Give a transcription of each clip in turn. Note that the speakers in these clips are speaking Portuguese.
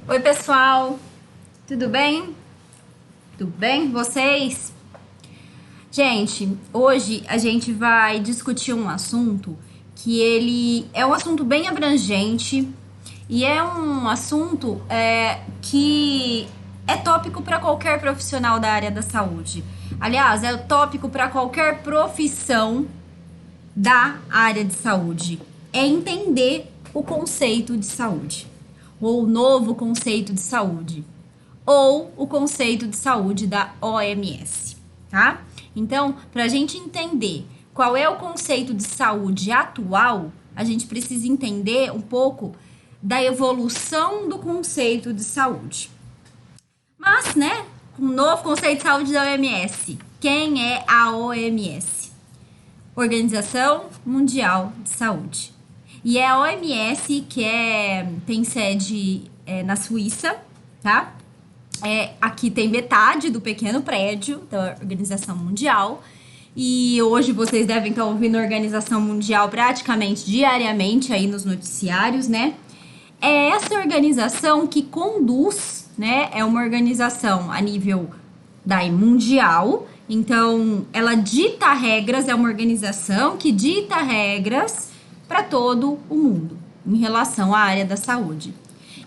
Oi, pessoal, tudo bem? Tudo bem? Vocês? Gente, hoje a gente vai discutir um assunto que ele é um assunto bem abrangente e é um assunto que é tópico para qualquer profissional da área da saúde. Aliás, é tópico para qualquer profissão da área de saúde. É entender o conceito de saúde, ou o novo conceito de saúde, ou o conceito de saúde da OMS, tá? Então, para a gente entender qual é o conceito de saúde atual, a gente precisa entender um pouco da evolução do conceito de saúde. Mas, né, um novo conceito de saúde da OMS. Quem é a OMS? Organização Mundial de Saúde. E é a OMS que tem sede na Suíça, tá? Aqui tem metade do pequeno prédio da Organização Mundial. E hoje vocês devem estar ouvindo a Organização Mundial praticamente diariamente aí nos noticiários, né? É essa organização que conduz, né? É uma organização a nível mundial. Então, ela dita regras, é uma organização que dita regras para todo o mundo em relação à área da saúde.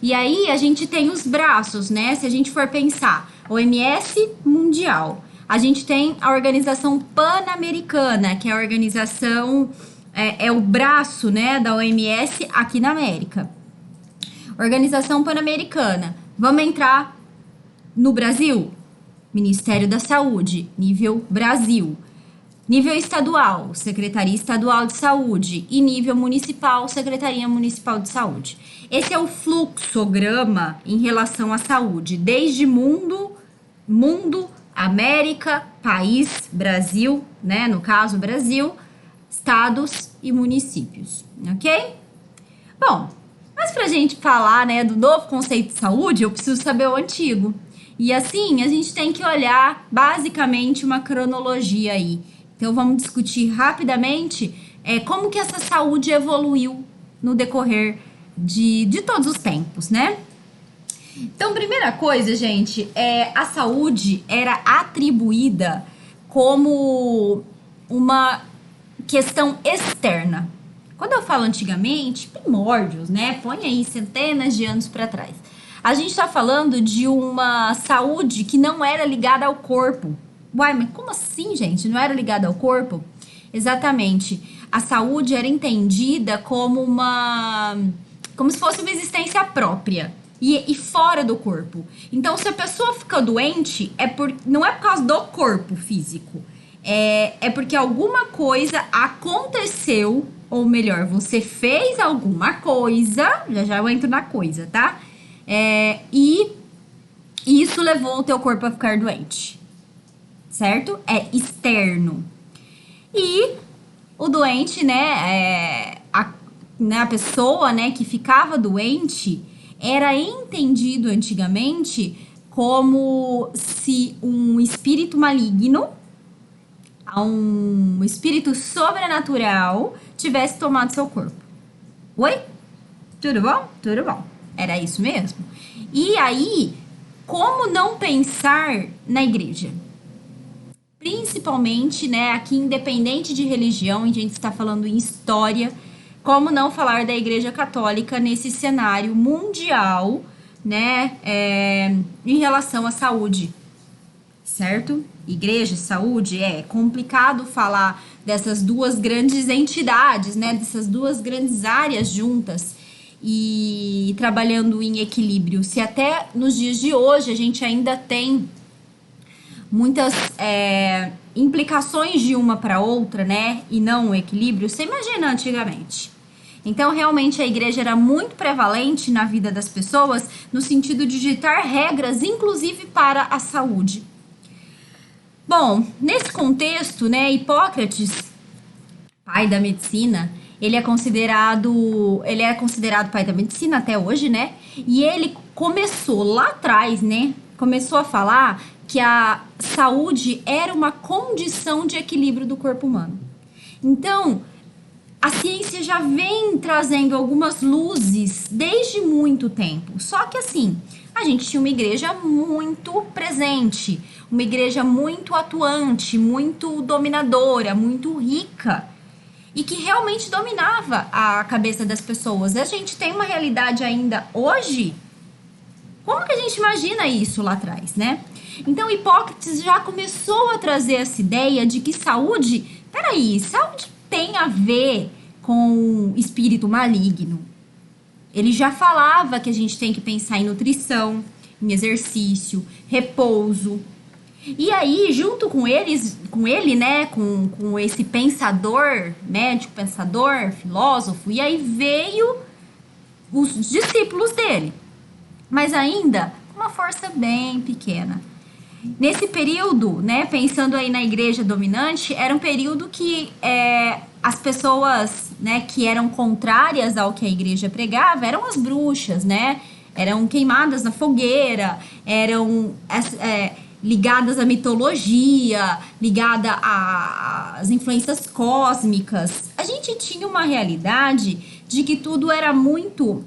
E aí a gente tem os braços, né? Se a gente for pensar, OMS Mundial. A gente tem a Organização Pan-Americana, que é a organização, é o braço, né, da OMS aqui na América. Organização Pan-Americana. Vamos entrar no Brasil? Ministério da Saúde, nível Brasil. Nível estadual, Secretaria Estadual de Saúde. E nível municipal, Secretaria Municipal de Saúde. Esse é o fluxograma em relação à saúde, desde mundo, América, país, Brasil, né? No caso, Brasil, estados e municípios, ok? Bom, mas pra gente falar, né, do novo conceito de saúde, eu preciso saber o antigo. E assim, a gente tem que olhar basicamente uma cronologia aí. Então, vamos discutir rapidamente como que essa saúde evoluiu no decorrer de todos os tempos, né? Então, primeira coisa, gente, a saúde era atribuída como uma questão externa. Quando eu falo antigamente, primórdios, né? Põe aí centenas de anos para trás. A gente está falando de uma saúde que não era ligada ao corpo. Uai, mas como assim, gente? Não era ligada ao corpo? Exatamente. A saúde era entendida como como se fosse uma existência própria e fora do corpo. Então, se a pessoa fica doente, não é por causa do corpo físico. É porque alguma coisa aconteceu, ou melhor, você fez alguma coisa, já eu entro na coisa, tá? E isso levou o teu corpo a ficar doente, certo? É externo. E o doente, né, a pessoa, né, que ficava doente, era entendido antigamente como se um espírito maligno, um espírito sobrenatural, tivesse tomado seu corpo. Oi? Tudo bom? Tudo bom. Era isso mesmo? E aí, como não pensar na igreja? Principalmente, né, aqui independente de religião, a gente está falando em história, como não falar da Igreja Católica nesse cenário mundial, né, em relação à saúde, certo? Igreja e saúde, é complicado falar dessas duas grandes entidades, né, dessas duas grandes áreas juntas e trabalhando em equilíbrio. Se até nos dias de hoje a gente ainda tem muitas implicações de uma para outra, né, e não o equilíbrio, você imagina antigamente. Então, realmente, a igreja era muito prevalente na vida das pessoas no sentido de ditar regras, inclusive para a saúde. Bom, nesse contexto, né, Hipócrates, pai da medicina, ele é considerado pai da medicina até hoje, né? E ele começou lá atrás, né? Começou a falar que a saúde era uma condição de equilíbrio do corpo humano. Então, a ciência já vem trazendo algumas luzes desde muito tempo. Só que assim, a gente tinha uma igreja muito presente, uma igreja muito atuante, muito dominadora, muito rica e que realmente dominava a cabeça das pessoas. A gente tem uma realidade ainda hoje. Como que a gente imagina isso lá atrás, né? Então, Hipócrates já começou a trazer essa ideia de que saúde, peraí, saúde tem a ver com espírito maligno. Ele já falava que a gente tem que pensar em nutrição, em exercício, repouso. E aí, junto com ele, né, com esse pensador, médico, pensador, filósofo, e aí veio os discípulos dele, mas ainda com uma força bem pequena. Nesse período, né, pensando aí na igreja dominante, era um período que as pessoas, né, que eram contrárias ao que a igreja pregava eram as bruxas, né? Eram queimadas na fogueira, eram ligadas à mitologia, ligada às influências cósmicas. A gente tinha uma realidade de que tudo era muito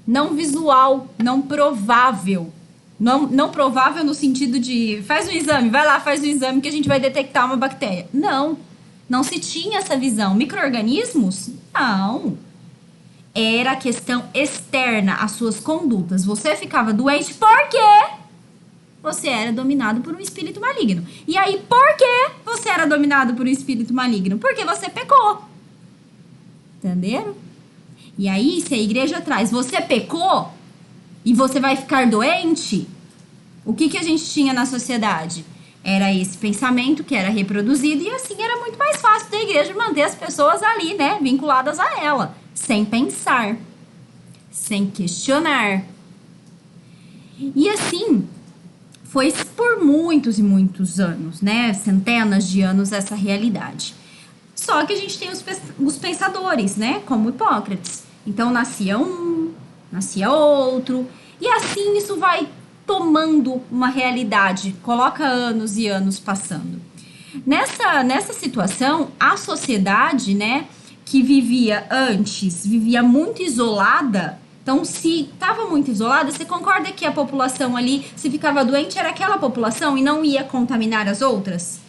não visual, não provável. Não provável no sentido de faz um exame, vai lá, faz um exame que a gente vai detectar uma bactéria. Não se tinha essa visão. Micro-organismos? Não. Era questão externa, as suas condutas. Você ficava doente porque você era dominado por um espírito maligno. E aí, por que você era dominado por um espírito maligno? Porque você pecou. Entenderam? E aí, se a igreja traz, você pecou e você vai ficar doente, o que a gente tinha na sociedade? Era esse pensamento que era reproduzido e assim era muito mais fácil da igreja manter as pessoas ali, né, vinculadas a ela, sem pensar, sem questionar. E assim, foi por muitos e muitos anos, né, centenas de anos essa realidade. Só que a gente tem os pensadores, né, como Hipócrates. Então nascia um, nascia outro, e assim isso vai tomando uma realidade, coloca anos e anos passando. Nessa situação, a sociedade, né, que vivia antes, vivia muito isolada. Então, se estava muito isolada, você concorda que a população ali, se ficava doente, era aquela população e não ia contaminar as outras?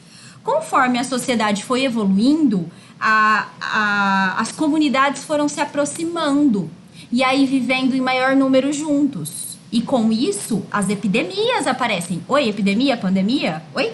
Conforme a sociedade foi evoluindo, as comunidades foram se aproximando e aí vivendo em maior número juntos. E com isso, as epidemias aparecem. Oi, epidemia, pandemia? Oi?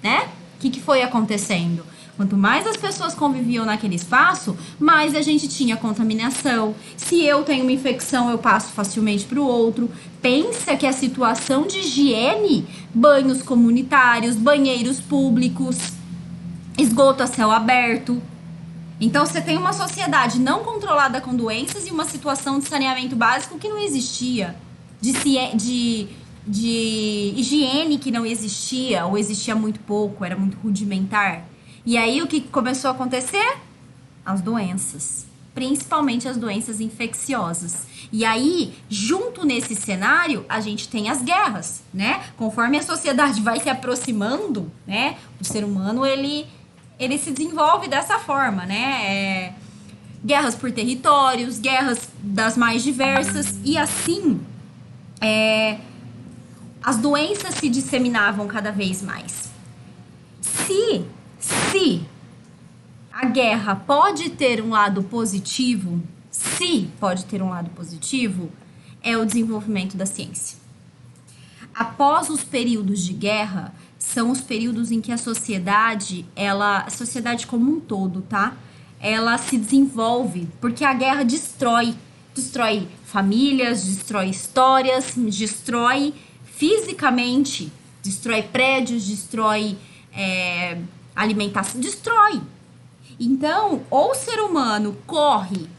Né? O que foi acontecendo? Quanto mais as pessoas conviviam naquele espaço, mais a gente tinha contaminação. Se eu tenho uma infecção, eu passo facilmente para o outro. Pensa que a situação de higiene, banhos comunitários, banheiros públicos, esgoto a céu aberto. Então, você tem uma sociedade não controlada com doenças e uma situação de saneamento básico que não existia. De higiene que não existia, ou existia muito pouco, era muito rudimentar. E aí, o que começou a acontecer? As doenças. Principalmente as doenças infecciosas. E aí, junto nesse cenário, a gente tem as guerras, né? Conforme a sociedade vai se aproximando, né? O ser humano, ele se desenvolve dessa forma, né? Guerras por territórios, guerras das mais diversas. E assim, as doenças se disseminavam cada vez mais. Se a guerra pode ter um lado positivo, é o desenvolvimento da ciência. Após os períodos de guerra, são os períodos em que a sociedade como um todo, tá? Ela se desenvolve, porque a guerra destrói famílias, destrói histórias, destrói fisicamente, destrói prédios, destrói alimentação, destrói. Então, ou o ser humano corre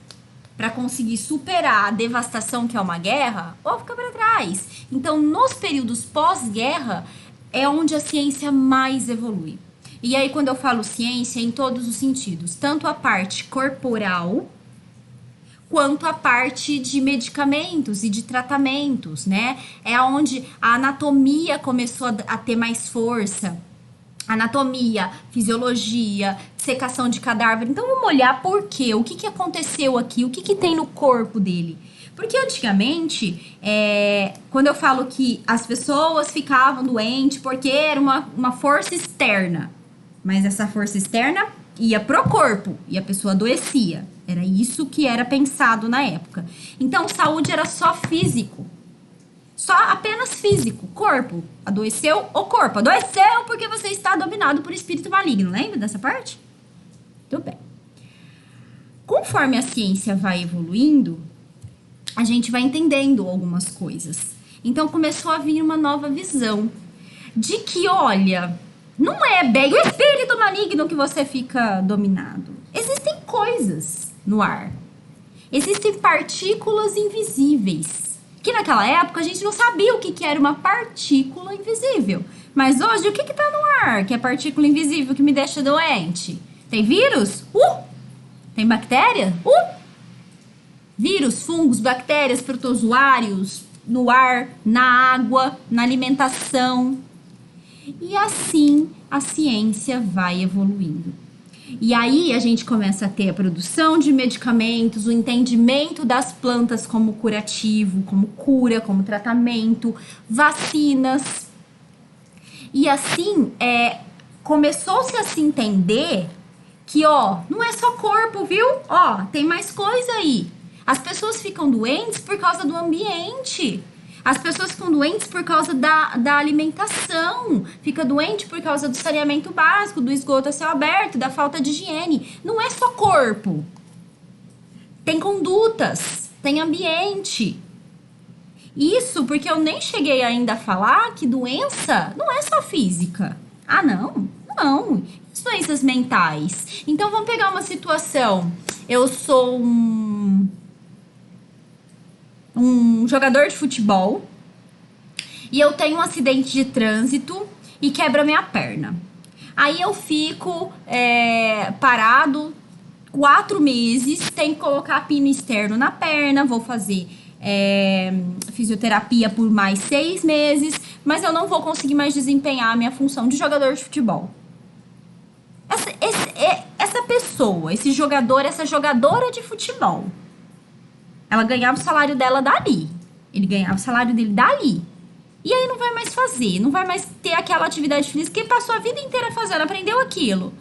para conseguir superar a devastação que é uma guerra, ou fica para trás. Então, nos períodos pós-guerra, é onde a ciência mais evolui. E aí, quando eu falo ciência, em todos os sentidos, tanto a parte corporal, quanto a parte de medicamentos e de tratamentos, né? É onde a anatomia começou a ter mais força. Anatomia, fisiologia, dissecação de cadáver. Então vamos olhar por quê, o que que aconteceu aqui, o que que tem no corpo dele. Porque antigamente, quando eu falo que as pessoas ficavam doentes porque era uma força externa, mas essa força externa ia pro corpo e a pessoa adoecia. Era isso que era pensado na época. Então, saúde era só físico. Só apenas físico. Corpo. Adoeceu o corpo. Adoeceu porque você está dominado por espírito maligno. Lembra dessa parte? Tudo bem. Conforme a ciência vai evoluindo, a gente vai entendendo algumas coisas. Então, começou a vir uma nova visão de que, olha, não é bem o espírito maligno que você fica dominado. Existem coisas no ar. Existem partículas invisíveis. Que naquela época a gente não sabia o que era uma partícula invisível. Mas hoje, o que tá no ar? Que é partícula invisível que me deixa doente? Tem vírus? Tem bactéria? Vírus, fungos, bactérias, protozoários no ar, na água, na alimentação. E assim a ciência vai evoluindo. E aí a gente começa a ter a produção de medicamentos, o entendimento das plantas como curativo, como cura, como tratamento, vacinas. E assim, começou-se a se entender que, não é só corpo, viu? Tem mais coisa aí. As pessoas ficam doentes por causa do ambiente. As pessoas ficam doentes por causa da alimentação, fica doente por causa do saneamento básico, do esgoto a céu aberto, da falta de higiene. Não é só corpo. Tem condutas, tem ambiente. Isso porque eu nem cheguei ainda a falar que doença não é só física. Ah, não? Não. As doenças mentais. Então, vamos pegar uma situação. Eu sou um jogador de futebol e eu tenho um acidente de trânsito e quebra minha perna. Aí eu fico parado 4 meses, tenho que colocar pino externo na perna, vou fazer fisioterapia por mais 6 meses, mas eu não vou conseguir mais desempenhar a minha função de jogador de futebol. Essa pessoa, esse jogador, essa jogadora de futebol, ela ganhava o salário dela dali. Ele ganhava o salário dele dali. E aí não vai mais fazer, não vai mais ter aquela atividade física que passou a vida inteira fazendo, aprendeu aquilo.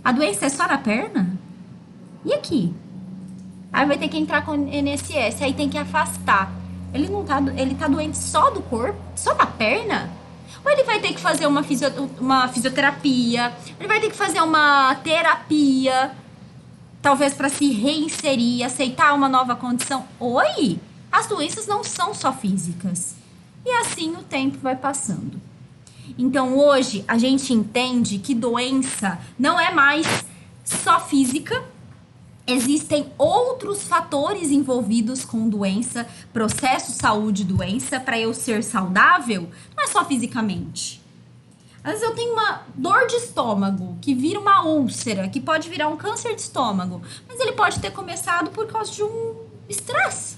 A doença é só na perna? E aqui? Aí vai ter que entrar com o INSS, aí tem que afastar. Ele tá doente só do corpo? Só da perna? Ou ele vai ter que fazer uma fisioterapia? Ele vai ter que fazer uma terapia? Talvez para se reinserir, aceitar uma nova condição. Oi! As doenças não são só físicas. E assim o tempo vai passando. Então hoje a gente entende que doença não é mais só física. Existem outros fatores envolvidos com doença, processo saúde-doença. Para eu ser saudável, não é só fisicamente. Às vezes eu tenho uma dor de estômago, que vira uma úlcera, que pode virar um câncer de estômago. Mas ele pode ter começado por causa de um estresse.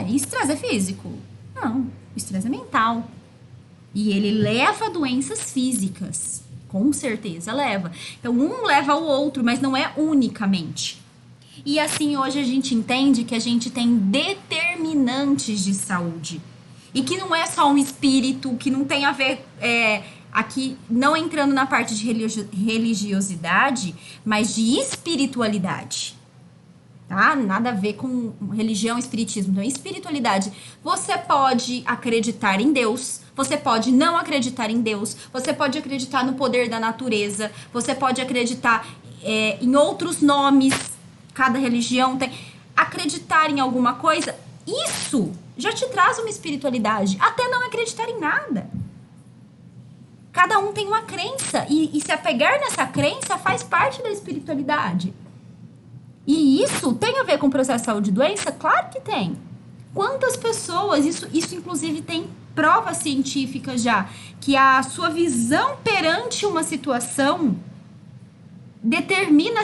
E estresse é físico? Não, o estresse é mental. E ele leva a doenças físicas. Com certeza leva. Então, um leva ao outro, mas não é unicamente. E assim, hoje a gente entende que a gente tem determinantes de saúde. E que não é só um espírito, que não tem a ver... aqui, não entrando na parte de religiosidade, mas de espiritualidade, tá? Nada a ver com religião, espiritismo, então espiritualidade. Você pode acreditar em Deus, você pode não acreditar em Deus, você pode acreditar no poder da natureza, você pode acreditar em outros nomes, cada religião tem. Acreditar em alguma coisa, isso já te traz uma espiritualidade, até não acreditar em nada. Cada um tem uma crença e se apegar nessa crença faz parte da espiritualidade. E isso tem a ver com o processo de saúde e doença? Claro que tem. Quantas pessoas, isso inclusive tem prova científica já, que a sua visão perante uma situação determina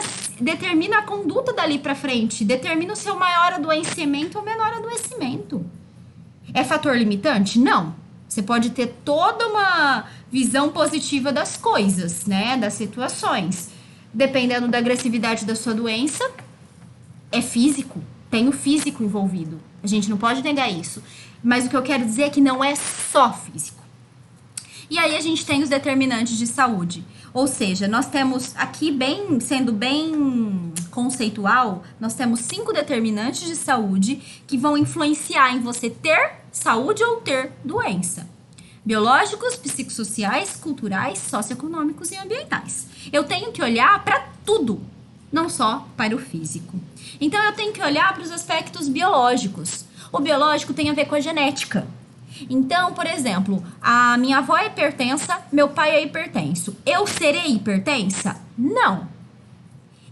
a conduta dali para frente, determina o seu maior adoecimento ou menor adoecimento. É fator limitante? Não. Você pode ter toda uma visão positiva das coisas, né? Das situações. Dependendo da agressividade da sua doença, é físico, tem o físico envolvido. A gente não pode negar isso. Mas o que eu quero dizer é que não é só físico. E aí a gente tem os determinantes de saúde. Ou seja, nós temos aqui, sendo bem conceitual, nós temos 5 determinantes de saúde que vão influenciar em você ter saúde ou ter doença. Biológicos, psicossociais, culturais, socioeconômicos e ambientais. Eu tenho que olhar para tudo, não só para o físico. Então eu tenho que olhar para os aspectos biológicos. O biológico tem a ver com a genética. Então, por exemplo, a minha avó é hipertensa, meu pai é hipertenso. Eu serei hipertensa? Não.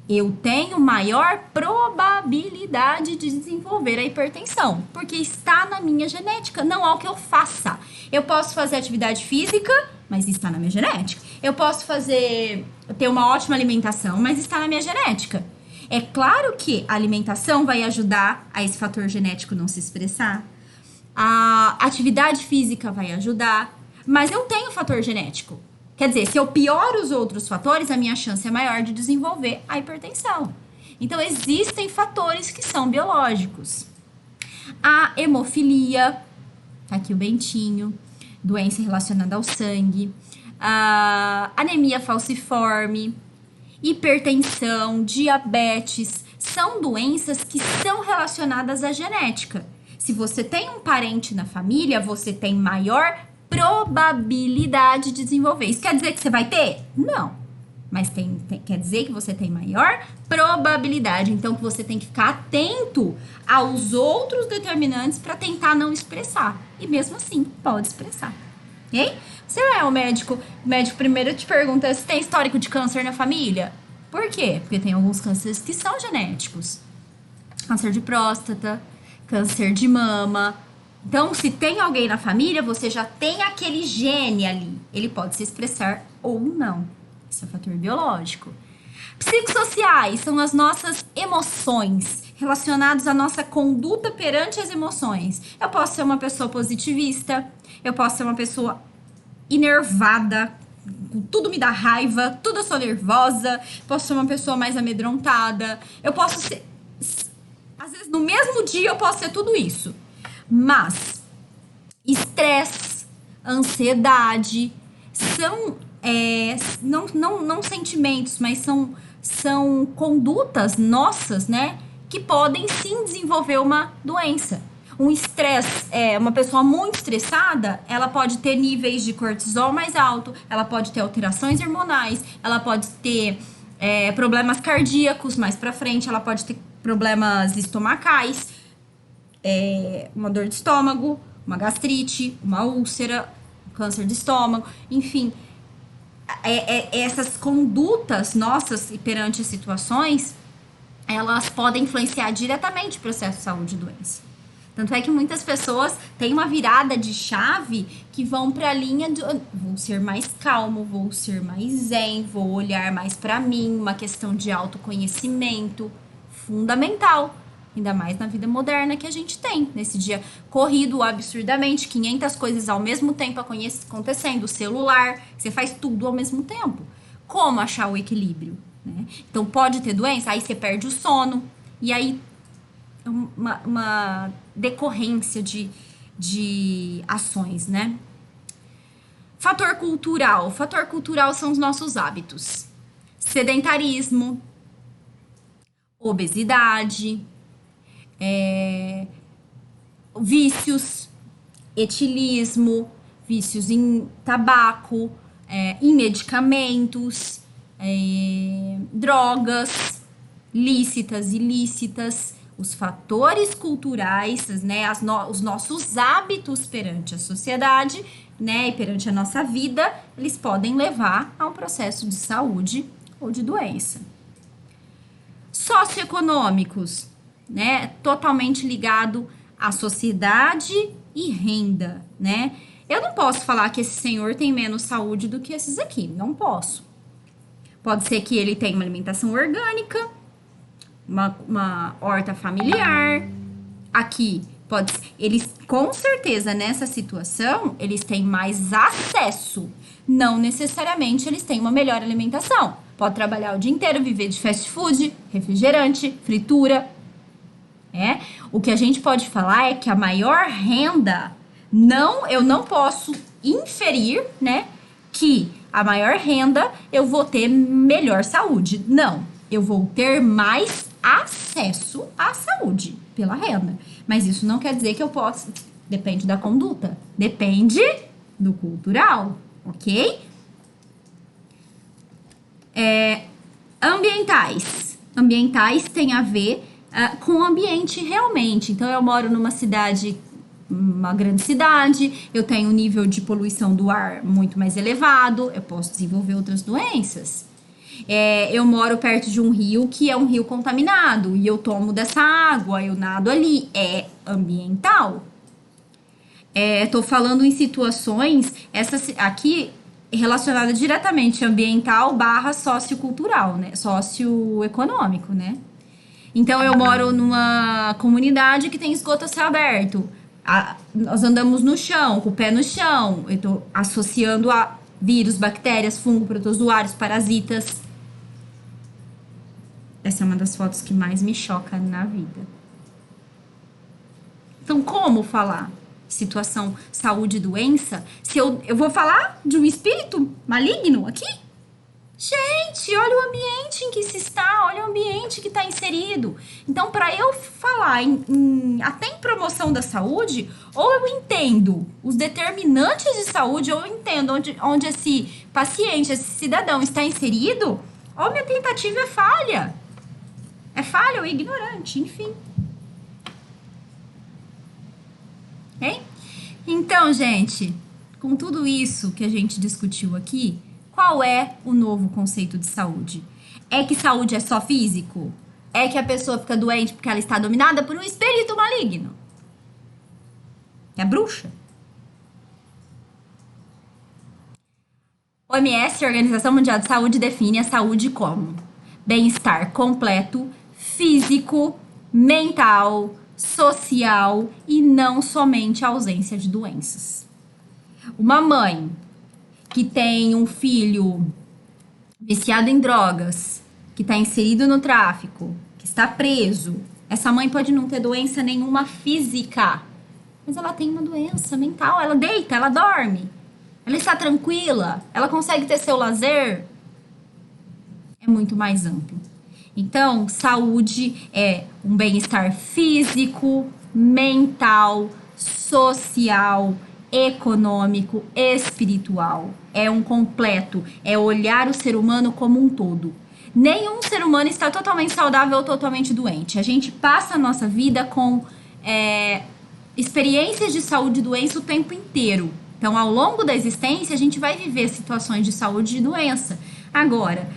Eu tenho maior probabilidade de desenvolver a hipertensão, porque está na minha genética, não há o que eu faça. Eu posso fazer atividade física, mas está na minha genética. Eu posso ter uma ótima alimentação, mas está na minha genética. É claro que a alimentação vai ajudar a esse fator genético não se expressar. A atividade física vai ajudar, mas eu tenho fator genético. Quer dizer, se eu pioro os outros fatores, a minha chance é maior de desenvolver a hipertensão. Então, existem fatores que são biológicos. A hemofilia, tá aqui o bentinho, doença relacionada ao sangue, a anemia falciforme, hipertensão, diabetes, são doenças que são relacionadas à genética. Se você tem um parente na família, você tem maior probabilidade de desenvolver. Isso quer dizer que você vai ter? Não. Mas quer dizer que você tem maior probabilidade. Então, que você tem que ficar atento aos outros determinantes para tentar não expressar. E mesmo assim, pode expressar. Ok? Você é o médico primeiro te pergunta se tem histórico de câncer na família. Por quê? Porque tem alguns cânceres que são genéticos. Câncer de próstata, câncer de mama. Então, se tem alguém na família, você já tem aquele gene ali. Ele pode se expressar ou não. Esse é o fator biológico. Psicossociais são as nossas emoções, relacionados à nossa conduta perante as emoções. Eu posso ser uma pessoa positivista, eu posso ser uma pessoa enervada, tudo me dá raiva, tudo eu sou nervosa, posso ser uma pessoa mais amedrontada, eu posso ser... Às vezes, no mesmo dia, eu posso ser tudo isso. Mas estresse, ansiedade, são não sentimentos, mas são condutas nossas, né? Que podem sim desenvolver uma doença. Um estresse, uma pessoa muito estressada, ela pode ter níveis de cortisol mais alto, ela pode ter alterações hormonais, ela pode ter problemas cardíacos mais pra frente, ela pode ter problemas estomacais, uma dor de estômago, uma gastrite, uma úlcera, um câncer de estômago, enfim. Essas condutas nossas perante as situações, elas podem influenciar diretamente o processo de saúde e doença. Tanto é que muitas pessoas têm uma virada de chave que vão para a linha de vou ser mais calmo, vou ser mais zen, vou olhar mais para mim, uma questão de autoconhecimento fundamental. Ainda mais na vida moderna que a gente tem. Nesse dia corrido absurdamente, 500 coisas ao mesmo tempo acontecendo. O celular, você faz tudo ao mesmo tempo. Como achar o equilíbrio? Né? Então, pode ter doença, aí você perde o sono. E aí, uma decorrência de ações, né? Fator cultural. Fator cultural são os nossos hábitos. Sedentarismo, obesidade, vícios, etilismo, vícios em tabaco, em medicamentos, drogas lícitas, ilícitas, os fatores culturais, né, os nossos hábitos perante a sociedade, né, e perante a nossa vida, eles podem levar a um processo de saúde ou de doença. Socioeconômicos, né, totalmente ligado à sociedade e renda, né? Eu não posso falar que esse senhor tem menos saúde do que esses aqui, não posso. Pode ser que ele tenha uma alimentação orgânica, uma horta familiar. Aqui, eles com certeza nessa situação, eles têm mais acesso. Não necessariamente eles têm uma melhor alimentação, pode trabalhar o dia inteiro, viver de fast food, refrigerante, fritura. O que a gente pode falar é que a maior renda, eu não posso inferir, né, que a maior renda eu vou ter melhor saúde. Não, eu vou ter mais acesso à saúde pela renda. Mas isso não quer dizer que eu possa. Depende da conduta, depende do cultural, ok? Ambientais. Ambientais tem a ver com o ambiente realmente. Então, eu moro numa cidade, uma grande cidade, eu tenho um nível de poluição do ar muito mais elevado, eu posso desenvolver outras doenças. Eu moro perto de um rio que é um rio contaminado e eu tomo dessa água, eu nado ali. É ambiental. Tô falando em situações, aqui relacionada diretamente ambiental barra sociocultural, né? Socioeconômico, né? Então, eu moro numa comunidade que tem esgoto a céu aberto. Nós andamos no chão, com o pé no chão. Eu tô associando a vírus, bactérias, fungo, protozoários, parasitas. Essa é uma das fotos que mais me choca na vida. Então, como falar situação saúde e doença se eu vou falar de um espírito maligno aqui? Gente, olha o ambiente em que se está, olha o ambiente que está inserido. Então, para eu falar até em promoção da saúde, ou eu entendo os determinantes de saúde, ou eu entendo onde esse paciente, esse cidadão está inserido, ou minha tentativa é falha. É falha ou ignorante, enfim. Ok? Então, gente, com tudo isso que a gente discutiu aqui, qual é o novo conceito de saúde? É que saúde é só físico? É que a pessoa fica doente porque ela está dominada por um espírito maligno? É bruxa? OMS, Organização Mundial de Saúde, define a saúde como bem-estar completo, físico, mental, social e não somente a ausência de doenças. Uma mãe que tem um filho viciado em drogas, que está inserido no tráfico, que está preso, essa mãe pode não ter doença nenhuma física, mas ela tem uma doença mental, ela deita, ela dorme, ela está tranquila, ela consegue ter seu lazer. É muito mais amplo. Então, saúde é um bem-estar físico, mental, social, econômico, espiritual. É um completo, é olhar o ser humano como um todo. Nenhum ser humano está totalmente saudável ou totalmente doente. A gente passa a nossa vida com experiências de saúde e doença o tempo inteiro. Então, ao longo da existência, a gente vai viver situações de saúde e de doença. Agora,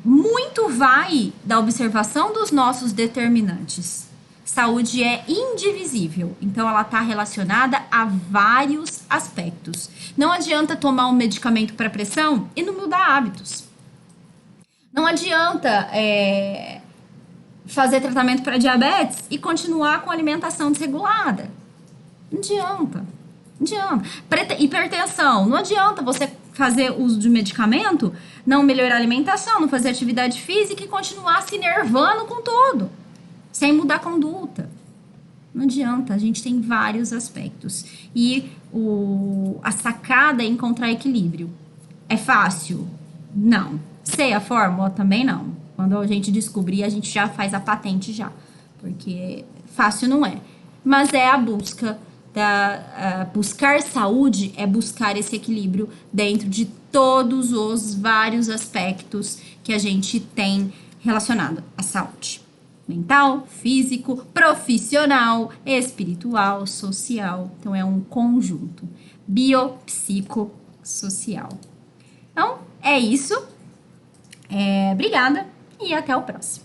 muito vai da observação dos nossos determinantes. Saúde é indivisível, então ela está relacionada a vários aspectos. Não adianta tomar um medicamento para pressão e não mudar hábitos. Não adianta fazer tratamento para diabetes e continuar com alimentação desregulada. Não adianta. Não adianta. Hipertensão. Não adianta você fazer uso de medicamento, não melhorar a alimentação, não fazer atividade física e continuar se nervando com tudo, sem mudar a conduta. Não adianta, a gente tem vários aspectos. E a sacada é encontrar equilíbrio. É fácil? Não. Sei a fórmula? Também não. Quando a gente descobrir, a gente já faz a patente já. Porque fácil não é. Mas é a busca buscar saúde é buscar esse equilíbrio dentro de todos os vários aspectos que a gente tem relacionado à saúde. Mental, físico, profissional, espiritual, social. Então, é um conjunto biopsicossocial. Então, é isso. Obrigada e até o próximo.